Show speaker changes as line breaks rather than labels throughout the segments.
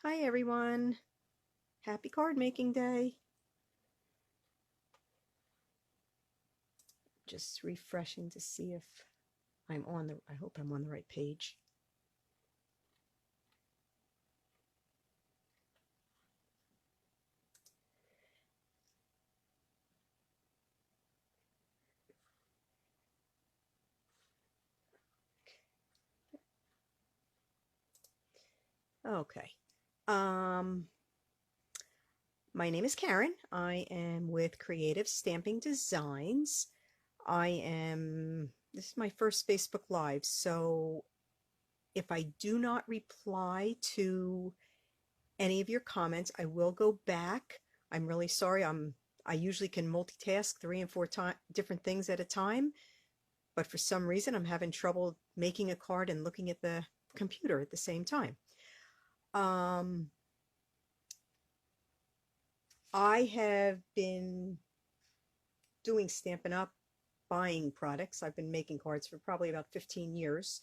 Hi everyone. Happy card making day. Just refreshing to see if I hope I'm on the right page. Okay. Um my name is Karen. I am with Creative Stamping Designs. This is my first Facebook Live, so if I do not reply to any of your comments, I will go back. I'm really sorry. I usually can multitask three and four different things at a time, but for some reason I'm having trouble making a card and looking at the computer at the same time. I have been doing Stampin' Up, buying products. I've been making cards for probably about 15 years,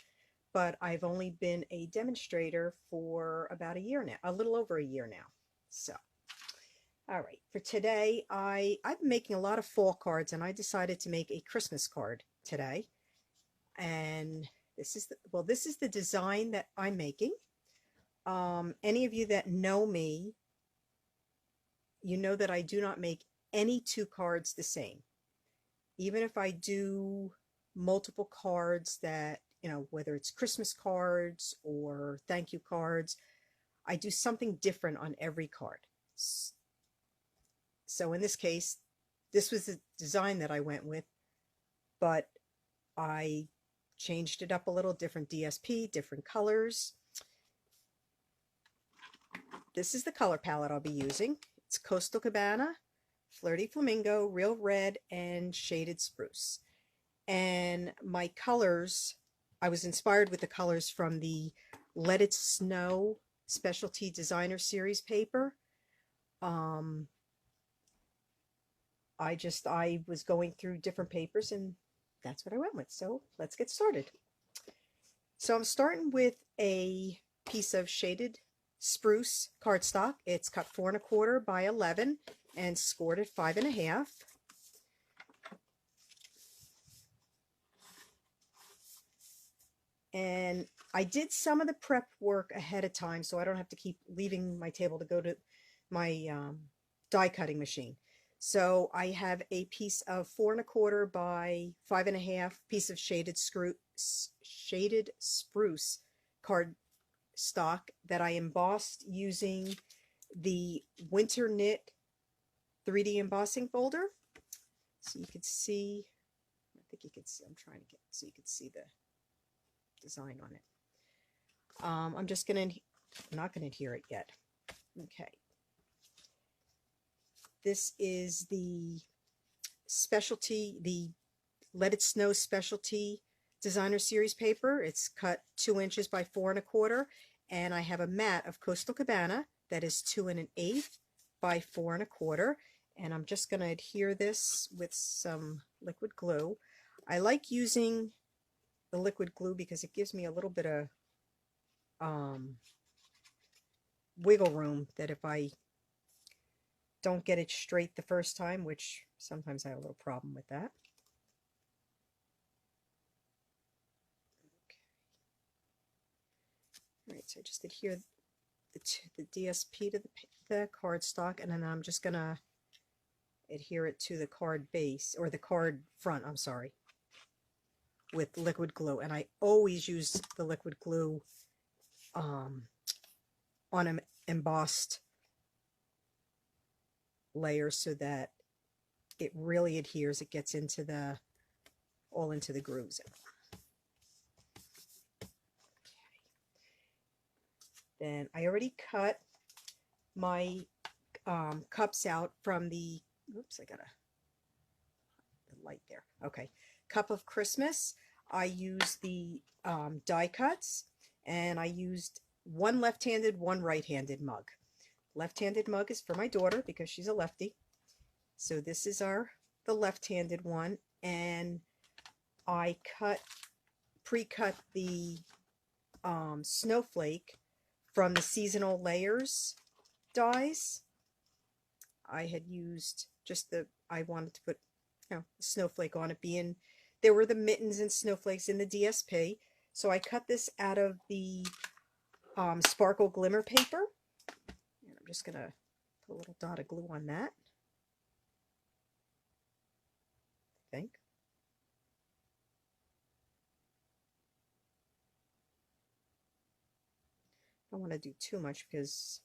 but I've only been a demonstrator for about a year now, a little over a year now. So, all right, for today, I've been making a lot of fall cards, and I decided to make a Christmas card today. And this is the design that I'm making. Any of you that know me, you know that I do not make any two cards the same. Even if I do multiple cards that, whether it's Christmas cards or thank you cards, I do something different on every card. So in this case, this was the design that I went with, but I changed it up a little, different DSP, different colors. This is the color palette I'll be using. It's Coastal Cabana, Flirty Flamingo, Real Red, and Shaded Spruce. And my colors, I was inspired with the colors from the Let It Snow Specialty Designer Series paper. I was going through different papers and that's what I went with. So let's get started. So I'm starting with a piece of Shaded Spruce cardstock. It's cut 4 1/4 by 11 and scored at 5 1/2. And I did some of the prep work ahead of time, so I don't have to keep leaving my table to go to my die cutting machine. So I have a piece of 4 1/4 by 5 1/2 piece of shaded spruce card stock that I embossed using the Winter Knit 3D embossing folder. So you can see, I think you can see, I'm trying to get so you can see the design on it. I'm not going to adhere it yet. Okay. This is the specialty, the Let It Snow Specialty Designer Series paper. It's cut 2 inches by 4 1/4, and I have a mat of Coastal Cabana that is 2 1/8 by 4 1/4, and I'm just going to adhere this with some liquid glue. I like using the liquid glue because it gives me a little bit of wiggle room, that if I don't get it straight the first time, which sometimes I have a little problem with that. Okay. All right, so I just adhere the DSP to the cardstock, and then I'm just going to adhere it to the card base, or the card front, I'm sorry, with liquid glue. And I always use the liquid glue on an embossed layer so that it really adheres. It gets into all into the grooves. Okay. Then I already cut my cups out from the, oops, I got the light there. Okay, Cup of Christmas. I used the die cuts, and I used one left-handed, one right-handed mug. Left-handed mug is for my daughter because she's a lefty. So this is the left-handed one, and I pre-cut the snowflake from the seasonal layers dies. I had used just I wanted to put, you know, a snowflake on it, being there were the mittens and snowflakes in the DSP. So I cut this out of the sparkle glimmer paper. And I'm just going to put a little dot of glue on that, I think. I don't want to do too much because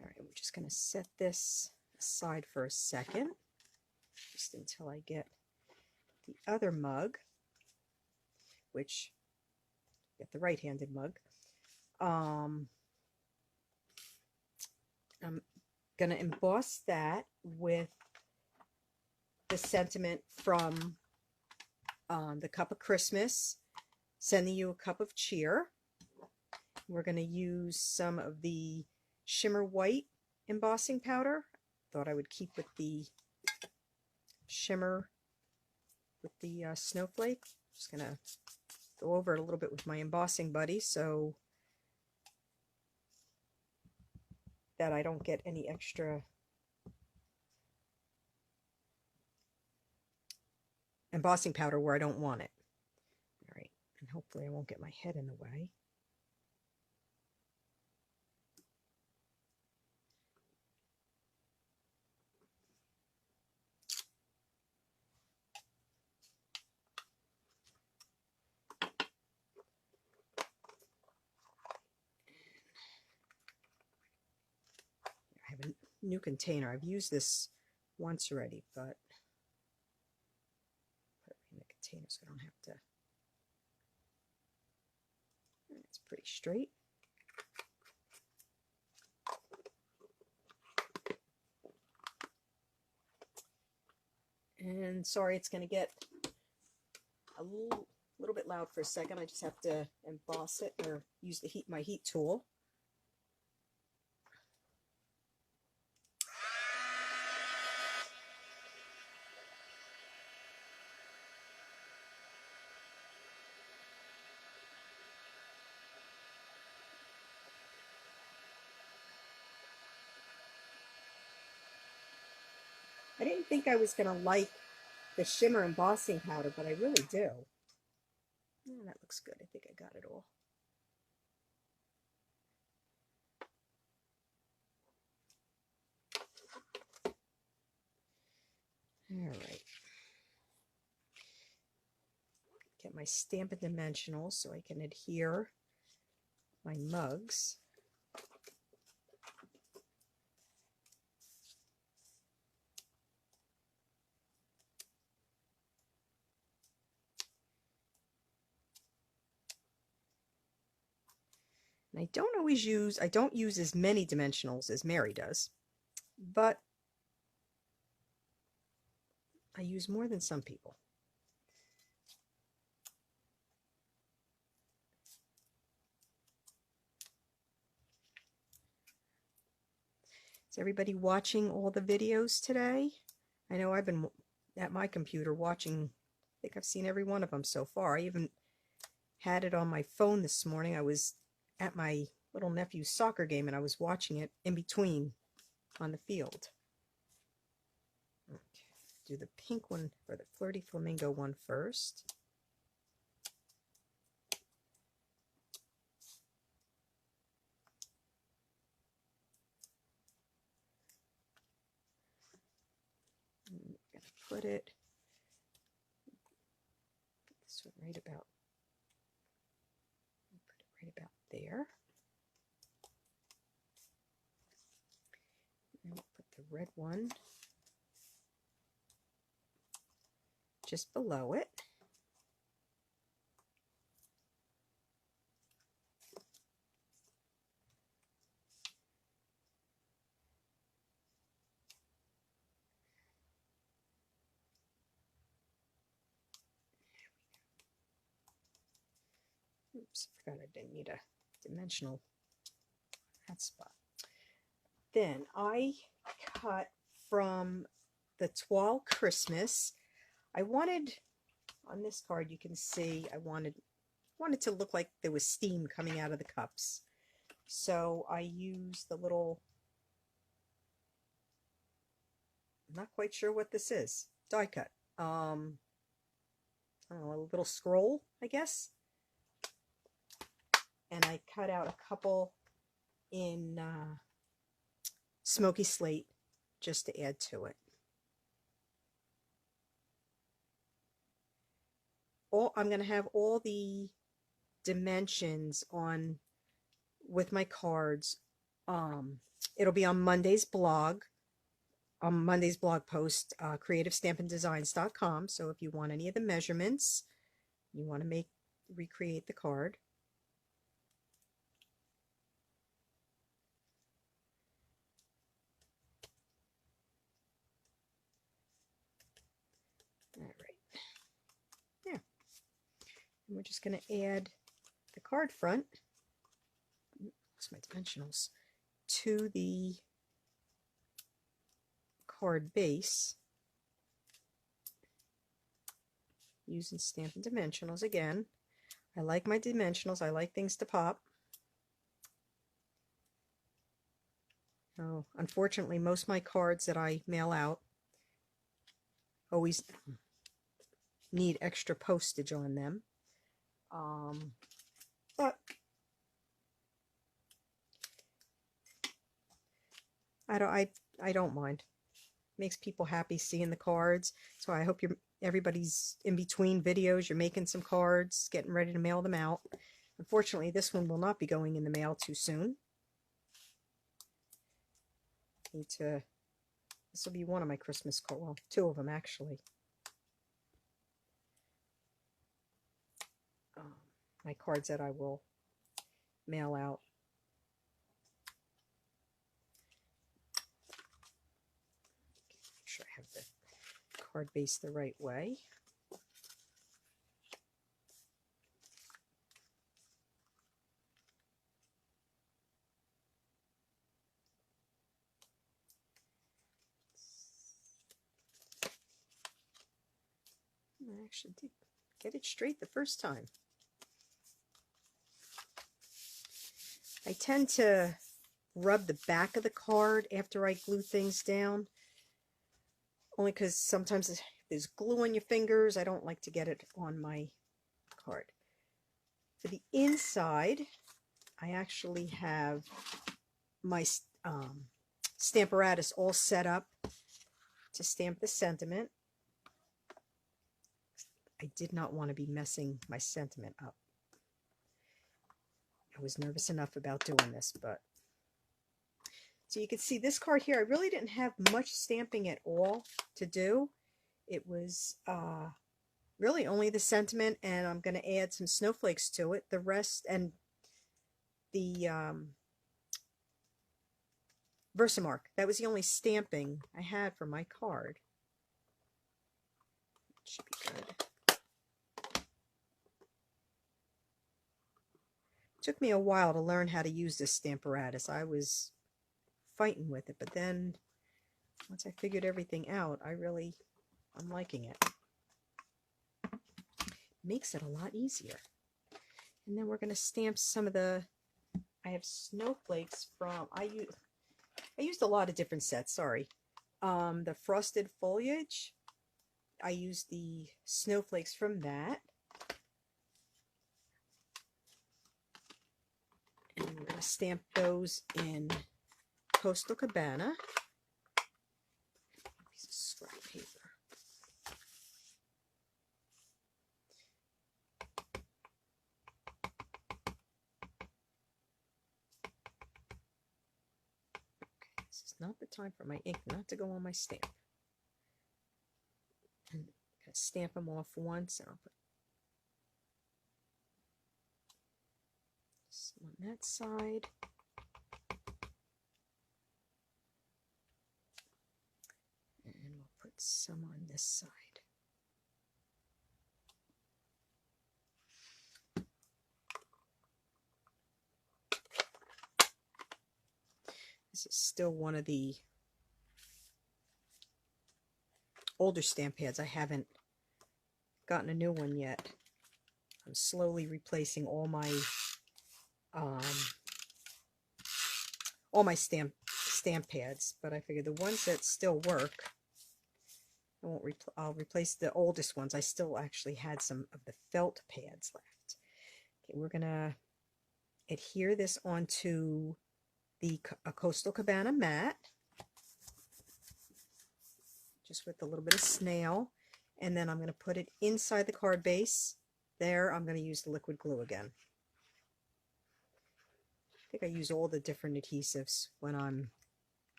all right, we're just going to set this aside for a second, just until I get the other mug, which, get the right-handed mug. I'm going to emboss that with the sentiment from the Cup of Christmas, sending you a cup of cheer. We're going to use some of the shimmer white embossing powder. Thought I would keep with the shimmer with the snowflake. Just going to go over it a little bit with my embossing buddy so that I don't get any extra embossing powder where I don't want it. All right, and hopefully I won't get my head in the way. I have a new container. I've used this once already, but put it in the container so I don't have to. It's pretty straight. And sorry, it's going to get a little bit loud for a second. I just have to emboss it or use the my heat tool. I didn't think I was going to like the shimmer embossing powder, but I really do. Oh, that looks good. I think I got it all. All right. Get my Stampin' Dimensionals so I can adhere my mugs. And I don't use as many dimensionals as Mary does, but I use more than some people. Is everybody watching all the videos today? I know I've been at my computer watching, I think I've seen every one of them so far. I even had it on my phone this morning. I was at my little nephew's soccer game and I was watching it in between on the field. Okay, do the pink one or the Flirty Flamingo one first. I'm going to put this one right about there. And we'll put the red one just below it. Oops, I forgot I didn't need a dimensional that spot. then I cut from the Toile Christmas. I wanted, on this card you can see, I wanted to look like there was steam coming out of the cups. So I used the little, I'm not quite sure what this is, die cut. I don't know, a little scroll, I guess. And I cut out a couple in smoky slate just to add to it. I'm going to have all the dimensions on with my cards. It'll be on Monday's blog. On Monday's blog post, creativestampindesigns.com. So if you want any of the measurements, you want to recreate the card. All right. Yeah. And we're just going to add the card front, lost my dimensionals, to the card base using Stampin' Dimensionals again. I like my dimensionals. I like things to pop. Oh, unfortunately, most of my cards that I mail out always need extra postage on them. But I don't mind. Makes people happy seeing the cards. So I hope everybody's in between videos, you're making some cards, getting ready to mail them out. Unfortunately, this one will not be going in the mail too soon. This will be one of my Christmas cards. Well, two of them actually. My cards that I will mail out. Make sure I have the card base the right way. I actually did get it straight the first time. I tend to rub the back of the card after I glue things down, only because sometimes there's glue on your fingers. I don't like to get it on my card. For the inside, I actually have my Stamparatus all set up to stamp the sentiment. I did not want to be messing my sentiment up. I was nervous enough about doing this, but so you can see this card here, I really didn't have much stamping at all to do. It was really only the sentiment, and I'm going to add some snowflakes to it. The rest, and the Versamark, that was the only stamping I had for my card. It should be good. It took me a while to learn how to use this Stamparatus. I was fighting with it, but then once I figured everything out, I'm liking it. Makes it a lot easier. And then we're going to stamp some of I have snowflakes from, I used a lot of different sets, sorry. The Frosted Foliage, I used the snowflakes from that. And we're going to stamp those in Coastal Cabana. Piece of scrap paper. Okay, this is not the time for my ink not to go on my stamp. And I'm going to stamp them off once, and I'll put some on that side. And we'll put some on this side. This is still one of the older stamp pads. I haven't gotten a new one yet. I'm slowly replacing all my stamp pads, but I figure the ones that still work, I'll replace the oldest ones. I still actually had some of the felt pads left. Okay, we're gonna adhere this onto a Coastal Cabana mat, just with a little bit of snail, and then I'm going to put it inside the card base. There, I'm going to use the liquid glue again. I think I use all the different adhesives when I'm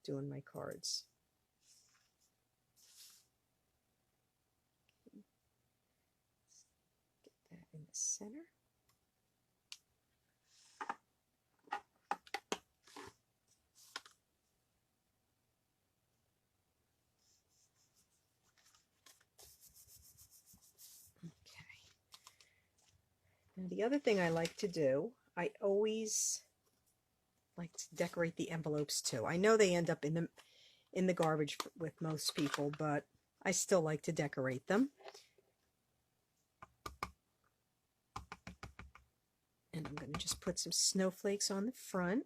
doing my cards. Get that in the center. Now, the other thing I like to do, I always like to decorate the envelopes too. I know they end up in the garbage with most people, but I still like to decorate them. And I'm going to just put some snowflakes on the front.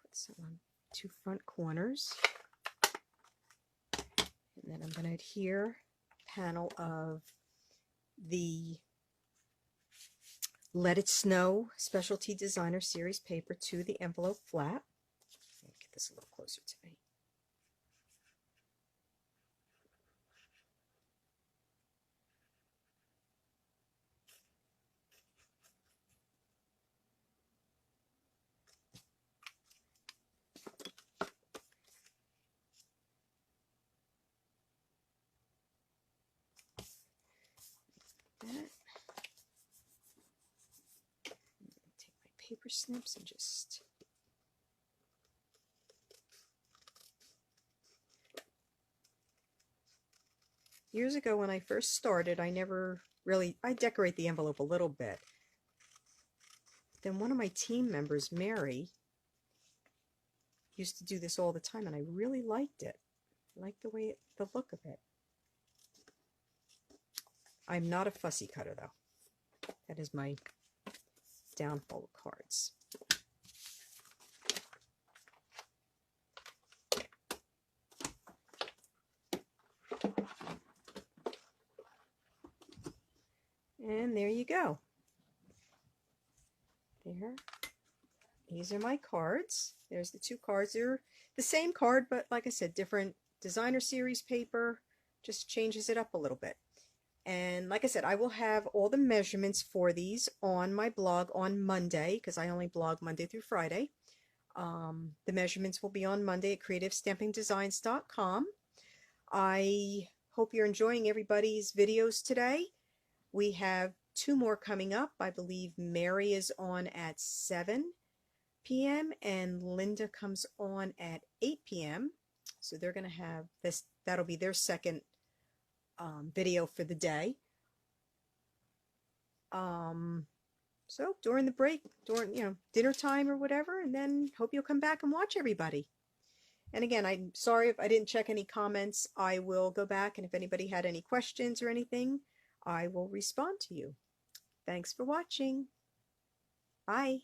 Put some on 2 front corners, and then I'm going to adhere a panel of the Let It Snow Specialty Designer Series paper to the envelope flap. Let me get this a little closer to me. Take my paper snips and just years ago when I first started, I decorate the envelope a little bit. Then one of my team members, Mary, used to do this all the time, and I really liked it. I liked the look of it. I'm not a fussy cutter, though. That is my downfall of cards. And there you go. There. These are my cards. There's the 2 cards. They're the same card, but like I said, different designer series paper. Just changes it up a little bit. And like I said, I will have all the measurements for these on my blog on Monday, because I only blog Monday through Friday. The measurements will be on Monday at creativestampingdesigns.com. I hope you're enjoying everybody's videos today. We have 2 more coming up. I believe Mary is on at 7 p.m. and Linda comes on at 8 p.m. So they're going to have this, that'll be their second video for the day. So during the break, during dinner time or whatever, and then hope you'll come back and watch everybody. And again, I'm sorry if I didn't check any comments. I will go back, and if anybody had any questions or anything, I will respond to you. Thanks for watching. Bye.